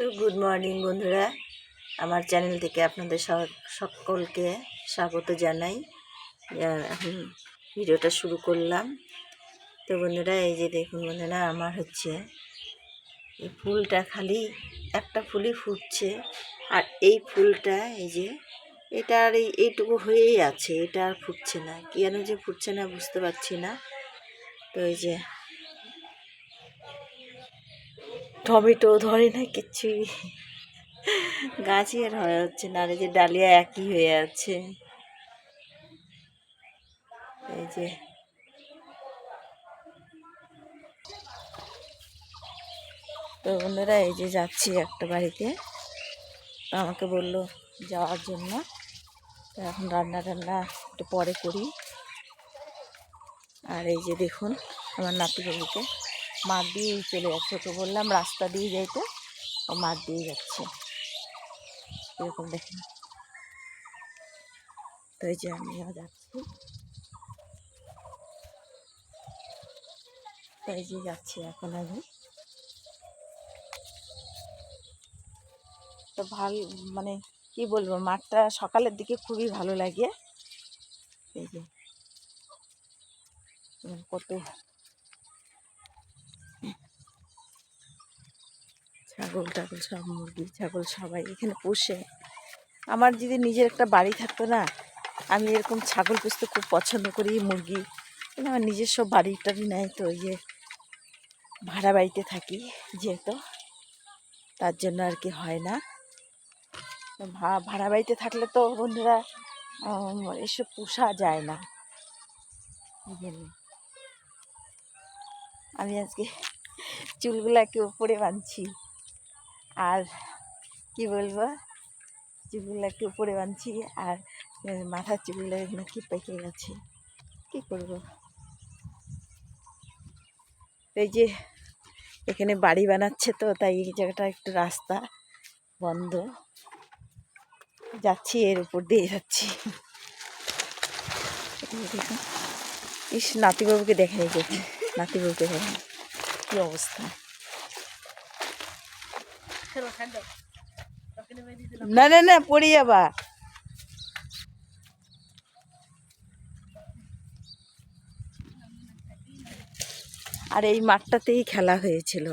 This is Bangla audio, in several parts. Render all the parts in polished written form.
তো গুড মর্নিং বন্ধুরা, আমার চ্যানেল থেকে আপনাদের সকলকে স্বাগত জানাই। এখন ভিডিওটা শুরু করলাম। তো বন্ধুরা, এই যে দেখুন বন্ধুরা, আমার হচ্ছে এই ফুলটা খালি একটা ফুলই ফুটছে, আর এই ফুলটা এই যে এটা আর এইটুকু হয়েই আছে, এটা আর ফুটছে না। কেন যে ফুটছে না বুঝতে পারছি না। তো এই যে টমেটো ধরে না, কিচ্ছুই গাছই আর হয়ে হচ্ছে না। আর এই যে ডালিয়া একই হয়ে আছে। এই যে তো বন্ধুরা, এই যে যাচ্ছি একটা বাড়িতে, তো আমাকে বললো যাওয়ার জন্য। তো এখন রান্না টান্না একটু পরে করি। আর এই যে দেখুন আমার নাতিবাবুকে মাঠ দিয়েই চলে যাচ্ছে। ওকে বললাম রাস্তা দিয়ে যাইতে, ও মাঠ দিয়ে যাচ্ছে, এরকম দেখেন। তো এই যে আমিও যাচ্ছি। তো এই যে যাচ্ছি এখন আমি। তো মানে কি বলবো, মাঠটা সকালের দিকে খুবই ভালো লাগে। এই যে কত ছাগল টাগল, সব মুরগি ছাগল সবাই এখানে পোষে। আমার যদি নিজের একটা বাড়ি থাকতো না, আমি এরকম ছাগল পুষতে খুব পছন্দ করি, মুরগি। কিন্তু আমার নিজস্ব বাড়ি টাড়ি নেই, তো ওই যে ভাড়া বাড়িতে থাকি যেহেতু, তার জন্য আর কি হয় না। ভাড়া বাড়িতে থাকলে তো বন্ধুরা এসব পোষা যায় না। আমি আজকে চুলগুলাকে উপরে বাঁধছি, আর কি বলবো, চুলগুলাকে উপরে বাঁধছি, আর মাথার চুলগুলো নাকি পেকে গেছে। কি করবো? এই যে এখানে বাড়ি বানাচ্ছে, তো তাই এই জায়গাটা একটু রাস্তা বন্ধ, যাচ্ছি এর উপর দিয়ে যাচ্ছি। ইস, নাতিবাবুকে দেখেন, এই দেখুন নাতিবাবুকে দেখেন কি অবস্থা। না না না, পড়ে যাবা। আর এই মাঠটাতেই খেলা হয়েছিল।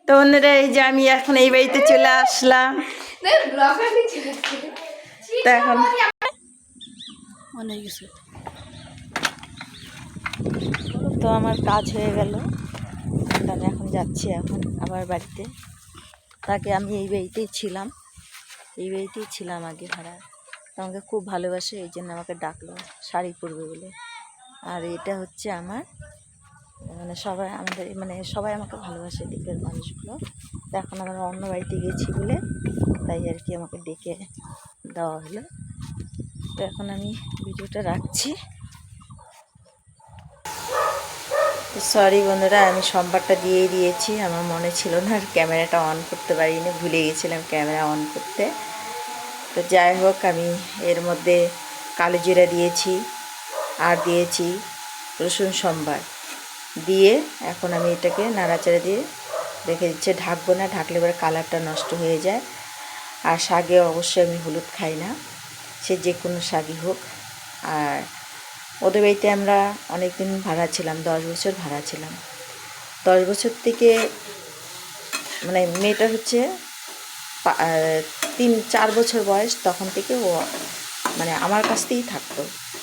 তো বন্ধুরা, এই যে আমি এখন এই বাড়িতে চলে আসলাম। তো এখন অনেক কিছু, তো আমার কাজ হয়ে গেল। আমি এখন যাচ্ছি এখন আমার বাড়িতে। তাকে আমি এই বাড়িতেই ছিলাম, আগে ভাড়া। আমাকে খুব ভালোবাসে, এই জন্য আমাকে ডাকলো শাড়ি পরবে বলে। আর এটা হচ্ছে আমার মানে সবাই আমাকে ভালোবাসে, দিকের মানুষগুলো। তো এখন আমরা অন্য বাড়িতে গেছি বলে তাই আর কি আমাকে ডেকে দেওয়া হলো। তো এখন আমি ভিডিওটা রাখছি। সরি বন্ধুরা, আমি সোমবারটা দিয়েই দিয়েছি, আমার মনে ছিল না, আর ক্যামেরাটা অন করতে পারিনি, ভুলে গেছিলাম ক্যামেরা অন করতে। তো যাই হোক, আমি এর মধ্যে কালো জিরা দিয়েছি, আর দিয়েছি রসুন সোমবার দিয়ে। এখন আমি এটাকে নাড়াচাড়া দিয়ে রেখে দিচ্ছি, ঢাকবো না, ঢাকলে পরে কালারটা নষ্ট হয়ে যায়। আর শাকে অবশ্যই আমি হলুদ খাই না, সে যে কোনো শাকই হোক। আর ওদের বাড়িতে আমরা অনেক দিন ভাড়া ছিলাম, 10 বছর ভাড়া ছিলাম। 10 বছর থেকে মানে মেয়েটা হচ্ছে 3-4 বছর বয়স, তখন থেকে ও মানে আমার কাছ থেকেই থাকতো,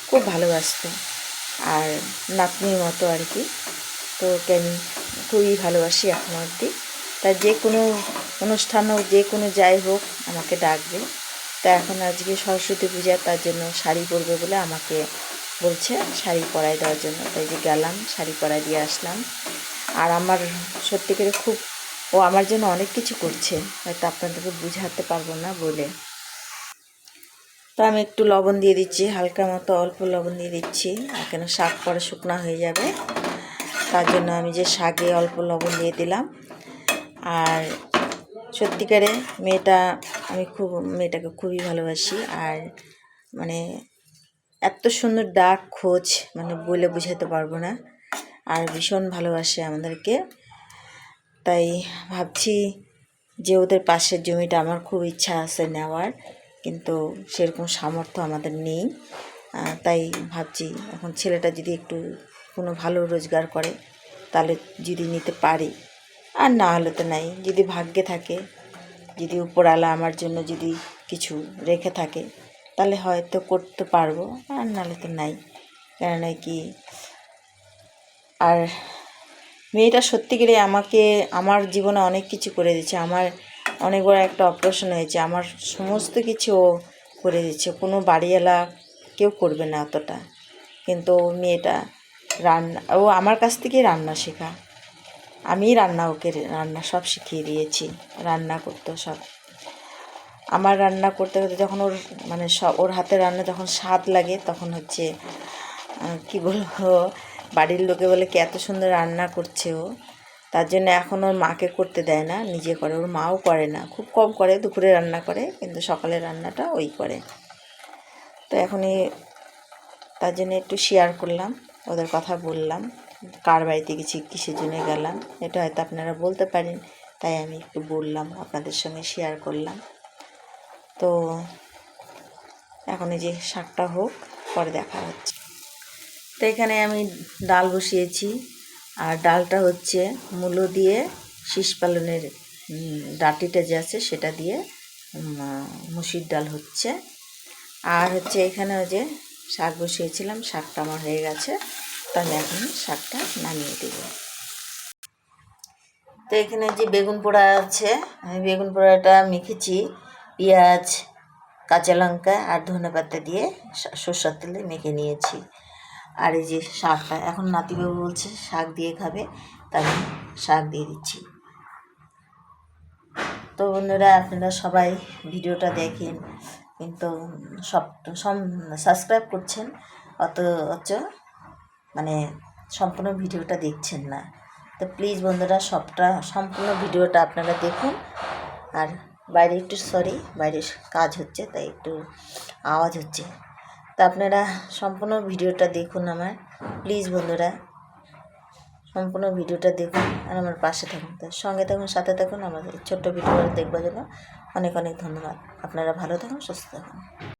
খুব ভালোবাসতো, আর নাতনির মতো আর কি। তো ওকে আমি খুবই ভালোবাসি এখন অবধি। তাই যে কোনো অনুষ্ঠান হোক, যে কোনো যাই হোক, আমাকে ডাকবে। তা এখন আজকে সরস্বতী পূজা, তার জন্য শাড়ি পরবে বলে আমাকে বলছে শাড়ি পরাই দেওয়ার জন্য। তাই যে গেলাম, শাড়ি পরাই দিয়ে আসলাম। আর আমার সত্যি করে খুব, ও আমার জন্য অনেক কিছু করছে, হয়তো আপনাদেরকে বুঝাতে পারবো না বলে। তো আমি একটু লবণ দিয়ে দিচ্ছি, হালকা মতো অল্প লবণ দিয়ে দিচ্ছি, আর কেন শাক পরে শুকনা হয়ে যাবে, তার জন্য আমি যে শাকে অল্প লবণ দিয়ে দিলাম। আর সত্যিকারে মেয়েটাকে খুবই ভালোবাসি। আর মানে এত সুন্দর ডাক খোঁজ, মানে বলে বোঝাতে পারবো না। আর ভীষণ ভালোবাসে আমাদেরকে। তাই ভাবছি যে ওদের পাশের জমিটা আমার খুব ইচ্ছা আছে নেওয়ার, কিন্তু সেরকম সামর্থ্য আমাদের নেই। তাই ভাবছি এখন ছেলেটা যদি একটু কোনো ভালো রোজগার করে তাহলে যদি নিতে পারি, আর না হলে তো নাই। যদি ভাগ্যে থাকে, যদি উপরওয়ালা আমার জন্য যদি কিছু রেখে থাকে তাহলে হয়তো করতে পারবো, আর নাহলে তো নাই। কেননা কি, আর মেয়েটা সত্যিকারে আমার জীবনে অনেক কিছু করে দিচ্ছে। আমার অনেক বড় একটা অপারেশন হয়েছে, আমার সমস্ত কিছু ও করে দিচ্ছে। কোনো বাড়িওয়ালা কেউ করবে না অতটা, কিন্তু মেয়েটা ও আমার কাছ থেকেই রান্না শেখা। আমি ওকে রান্না সব শিখিয়ে দিয়েছি, রান্না করতে সব। আমার রান্না করতে করতে যখন ওর হাতে রান্না যখন স্বাদ লাগে, তখন হচ্ছে কি বলবো, বাড়ির লোকে বলে কি এত সুন্দর রান্না করছে ও। তার জন্য এখন ওর মাকে করতে দেয় না, নিজে করে। ওর মাও করে না, খুব কম করে, দুপুরে রান্না করে, কিন্তু সকালের রান্নাটা ওই করে। তো এখনই তার জন্য একটু শেয়ার করলাম, ওদের কথা বললাম, কার বাড়িতে গেছি, কিসের জন্য গেলাম, এটা হয়তো আপনারা বলতে পারেন, তাই আমি একটু বললাম, আপনাদের সঙ্গে শেয়ার করলাম। তো এখন এই যে শাকটা হোক, পরে দেখা হচ্ছে। তো এখানে আমি ডাল বসিয়েছি, আর ডালটা হচ্ছে মূলো দিয়ে শীষ পালনের ডাঁটিটা যে আছে সেটা দিয়ে মুসুর ডাল হচ্ছে। আর হচ্ছে এখানে যে শাক বসিয়েছিলাম, শাকটা আমার হয়ে গেছে, তো আমি এখন শাকটা নামিয়ে দেব। তো এখানে যে বেগুন পোড়া আছে, আমি বেগুন পোড়াটা মেখেছি পেঁয়াজ, কাঁচা লঙ্কা আর ধনেপাতা দিয়ে, সরষের তেলে মেখে নিয়েছি। আর এই যে শাকটা, এখন নাতিবাবু বলছে শাক দিয়ে খাবে, তাই শাক দিয়ে দিচ্ছি। তো বন্ধুরা, আপনারা সবাই ভিডিওটা দেখেন, কিন্তু সব সাবস্ক্রাইব করছেন, অথচ মানে সম্পূর্ণ ভিডিওটা দেখছেন না। তো প্লিজ বন্ধুরা, সম্পূর্ণ ভিডিওটা আপনারা দেখুন। আর বাইরে একটু বাইরে কাজ হচ্ছে, তাই একটু আওয়াজ হচ্ছে। তো আপনারা সম্পূর্ণ ভিডিওটা দেখুন আমার, প্লিজ বন্ধুরা, সম্পূর্ণ ভিডিওটা দেখুন আর আমার পাশে থাকুন। তো সঙ্গে থাকুন, সাথে থাকুন। আমাদের ছোট্ট ভিডিওটা দেখবার জন্য অনেক অনেক ধন্যবাদ। আপনারা ভালো থাকুন, সুস্থ থাকুন।